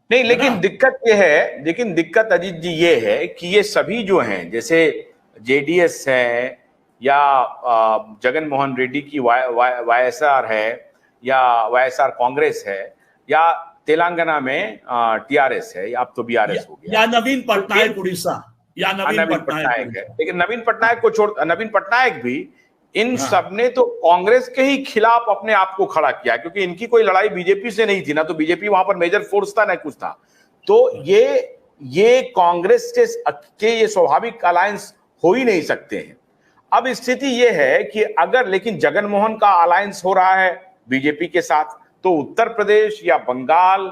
नहीं, है ना। लेकिन दिक्कत अजीत जी ये है कि ये सभी जो हैं, जैसे जेडीएस है या जगन मोहन रेड्डी की वाईएसआर है या वाईएसआर कांग्रेस है या तेलंगाना में टीआरएस है या अब तो बीआरएस हो गया। या नवीन तो इन पटनायक उड़ीसा, या नवीन नवीन पटनायक पटनायक है, उड़ीसा। लेकिन नवीन पटनायक को छोड़, नवीन पटनायक भी, इन हाँ सब ने तो कांग्रेस के ही खिलाफ अपने आप को खड़ा किया, क्योंकि इनकी कोई लड़ाई बीजेपी से नहीं थी ना, तो बीजेपी वहां पर मेजर फोर्स था ना कुछ था। तो ये कांग्रेस के ये स्वाभाविक अलायंस हो ही नहीं सकते हैं। अब स्थिति ये है कि अगर लेकिन जगन मोहन का अलायंस हो रहा है बीजेपी के साथ, तो उत्तर प्रदेश या बंगाल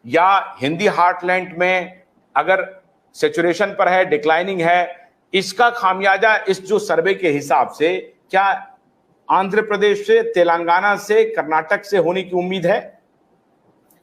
या हिंदी हार्टलैंड में अगर सेचुरेशन पर है, डिक्लाइनिंग है, इसका खामियाजा इस जो सर्वे के हिसाब से क्या आंध्र प्रदेश से, तेलंगाना से, कर्नाटक से होने की उम्मीद है?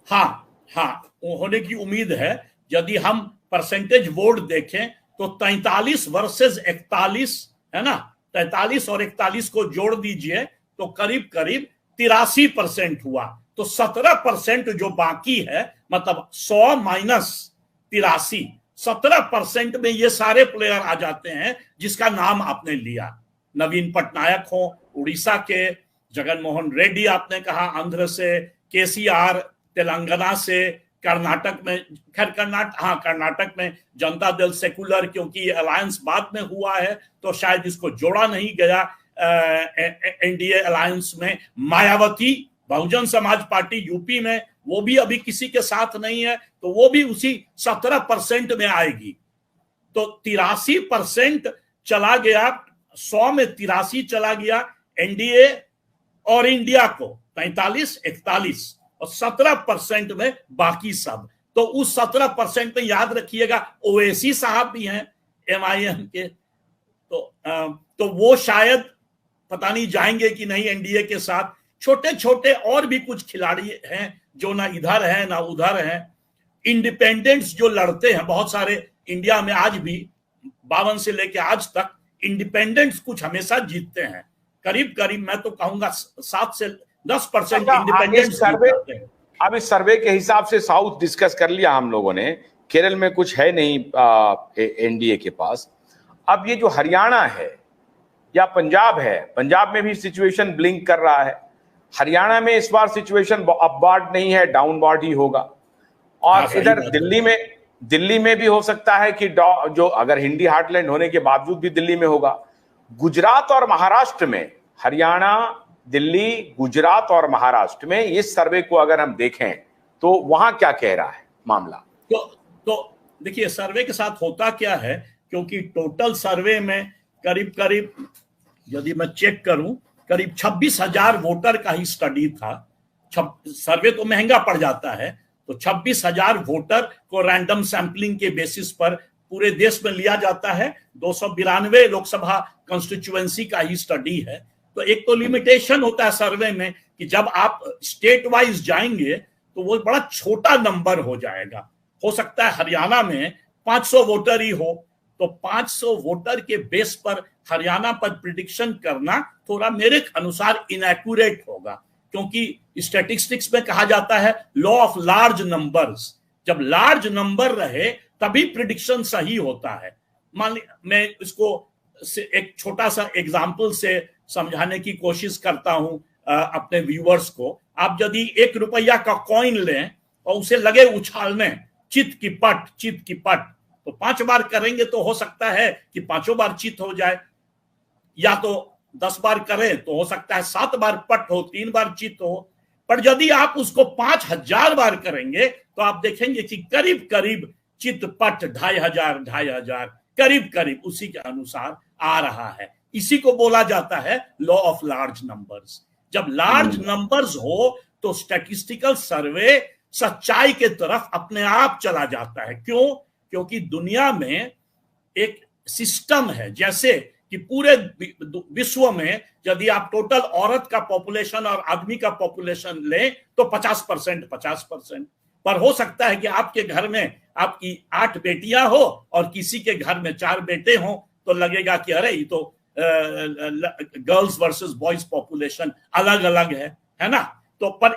हाँ हाँ, होने की उम्मीद है। यदि हम परसेंटेज वोट देखें तो 43 वर्सेस 41, है ना, 43 और 41 को जोड़ दीजिए तो करीब करीब 83% हुआ। तो 17% जो बाकी है, मतलब 100 माइनस 83, 17% में ये सारे प्लेयर आ जाते हैं जिसका नाम आपने लिया। नवीन पटनायक हो उड़ीसा के, जगन मोहन रेड्डी आपने कहा आंध्र से, केसीआर तेलंगाना से, कर्नाटक में, खैर कर्नाटक में जनता दल सेकुलर, क्योंकि ये अलायंस बाद में हुआ है तो शायद इसको जोड़ा नहीं गया एनडीए अलायंस में। मायावती बहुजन समाज पार्टी यूपी में, वो भी अभी किसी के साथ नहीं है, तो वो भी उसी 17% में आएगी। तो 83% चला गया, 100 में 83 चला गया एनडीए और इंडिया को 45 41, और 17% में बाकी सब। तो उस 17% में याद रखिएगा ओवैसी साहब भी हैं एमआईएम के, तो वो शायद पता नहीं जाएंगे कि नहीं एनडीए के साथ। छोटे छोटे और भी कुछ खिलाड़ी हैं जो ना इधर हैं ना उधर हैं। इंडिपेंडेंट्स जो लड़ते हैं बहुत सारे इंडिया में, आज भी 52 से लेकर आज तक इंडिपेंडेंट्स कुछ हमेशा जीतते हैं। करीब करीब मैं तो कहूंगा 7 से 10% इंडिपेंडेंट्स जीतते हैं। अब इस सर्वे के हिसाब से साउथ डिस्कस कर लिया हम लोगों ने, केरल में कुछ है नहीं एनडीए के पास। अब ये जो हरियाणा है या पंजाब है, पंजाब में भी सिचुएशन ब्लिंक कर रहा है। हरियाणा में इस बार सिचुएशन अपवार्ड नहीं है, डाउनवार्ड ही होगा। और इधर दिल्ली में भी हो सकता है कि जो अगर हिंदी हार्टलैंड होने के बावजूद भी दिल्ली में होगा। गुजरात और महाराष्ट्र में, हरियाणा, दिल्ली, गुजरात और महाराष्ट्र में इस सर्वे को अगर हम देखें तो वहां क्या कह रहा है मामला? तो देखिए सर्वे के साथ होता क्या है, क्योंकि टोटल सर्वे में करीब करीब यदि मैं चेक करूं करीब 26,000 वोटर का ही स्टडी था। सर्वे तो महंगा पड़ जाता है, तो 26,000 वोटर को रैंडम सैंपलिंग के बेसिस पर पूरे देश में लिया जाता है। 292 लोकसभा कंस्टिट्यूएंसी का ही स्टडी है। तो एक तो लिमिटेशन होता है सर्वे में कि जब आप स्टेट वाइज जाएंगे तो वो बड़ा छोटा नंबर हो जाएगा। हो सकता है हरियाणा में 500 वोटर ही हो, तो 500 वोटर के बेस पर हरियाणा पर प्रिडिक्शन करना थोड़ा मेरे अनुसार इनएक्यूरेट होगा, क्योंकि स्टैटिस्टिक्स में कहा जाता है लॉ ऑफ लार्ज नंबर्स। जब लार्ज नंबर रहे तभी प्रिडिक्शन सही होता है। मान मैं इसको एक छोटा सा एग्जाम्पल से समझाने की कोशिश करता हूं अपने व्यूअर्स को। आप यदि 1 रुपया का कॉइन लें और उसे लगे उछालने, चित की पट, तो 5 बार करेंगे तो हो सकता है कि 5 बार चित हो जाए, या तो 10 बार करें तो हो सकता है 7 बार पट हो, 3 बार चित हो। पर यदि आप उसको 5,000 बार करेंगे तो आप देखेंगे कि करीब करीब चित पट 2,500 करीब करीब उसी के अनुसार आ रहा है। इसी को बोला जाता है लॉ ऑफ लार्ज नंबर्स। जब लार्ज नंबर्स हो तो स्टैटिस्टिकल सर्वे सच्चाई के तरफ अपने आप चला जाता है। क्यों? क्योंकि दुनिया में एक सिस्टम है, जैसे कि पूरे विश्व में यदि आप टोटल औरत का पॉपुलेशन और आदमी का पॉपुलेशन लें तो 50%, पर हो सकता है कि आपके घर में आपकी 8 बेटियां हो और किसी के घर में 4 बेटे हो, तो लगेगा कि अरे ये तो गर्ल्स वर्सेस बॉयज पॉपुलेशन अलग अलग है ना। तो पर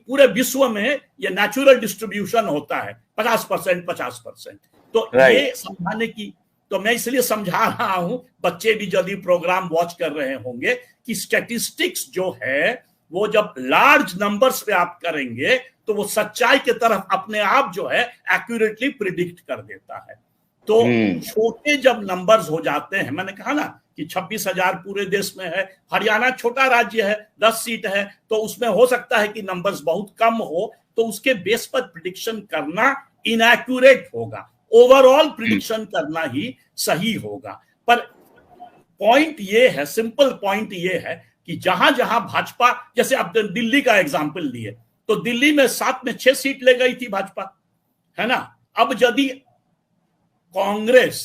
पूरे विश्व में ये नेचुरल डिस्ट्रीब्यूशन होता है 50%, 50%। तो ये समझाने की, तो मैं इसलिए समझा रहा हूं, बच्चे भी यदि प्रोग्राम वॉच कर रहे होंगे, कि स्टैटिस्टिक्स जो है वो जब लार्ज नंबर्स पे आप करेंगे तो वो सच्चाई की तरफ अपने आप जो है एक्यूरेटली प्रिडिक्ट कर देता है। तो छोटे जब नंबर्स हो जाते हैं, मैंने कहा ना कि 26,000 पूरे देश में है, हरियाणा छोटा राज्य है, 10 सीट है, तो उसमें हो सकता है कि नंबर्स बहुत कम हो, तो उसके बेस पर प्रिडिक्शन करना इनएक्यूरेट होगा, ओवरऑल प्रिडिक्शन करना ही सही होगा। पर पॉइंट ये है, सिंपल पॉइंट ये है कि जहां जहां भाजपा, जैसे आप दिल्ली का एग्जाम्पल लिए, तो दिल्ली में 7 में 6 सीट ले गई थी भाजपा, है ना। अब यदि कांग्रेस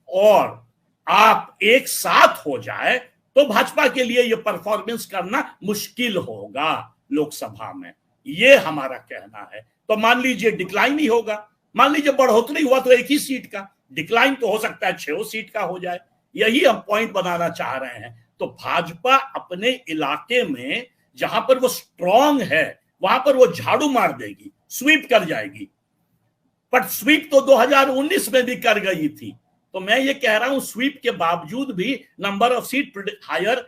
और आप एक साथ हो जाए तो भाजपा के लिए यह परफॉर्मेंस करना मुश्किल होगा लोकसभा में, ये हमारा कहना है। तो मान लीजिए डिक्लाइन ही होगा, मान लीजिए बढ़ोतरी हुआ तो 1 ही सीट का, डिक्लाइन तो हो सकता है 6 सीट का हो जाए, यही हम पॉइंट बनाना चाह रहे हैं। तो भाजपा अपने इलाके में जहां पर वो स्ट्रांग है वहां पर वो झाड़ू मार देगी, स्वीप कर जाएगी। बट स्वीप तो 2019 में भी कर गई थी। तो मैं ये कह रहा हूं स्वीप के बावजूद भी नंबर ऑफ सीट हायर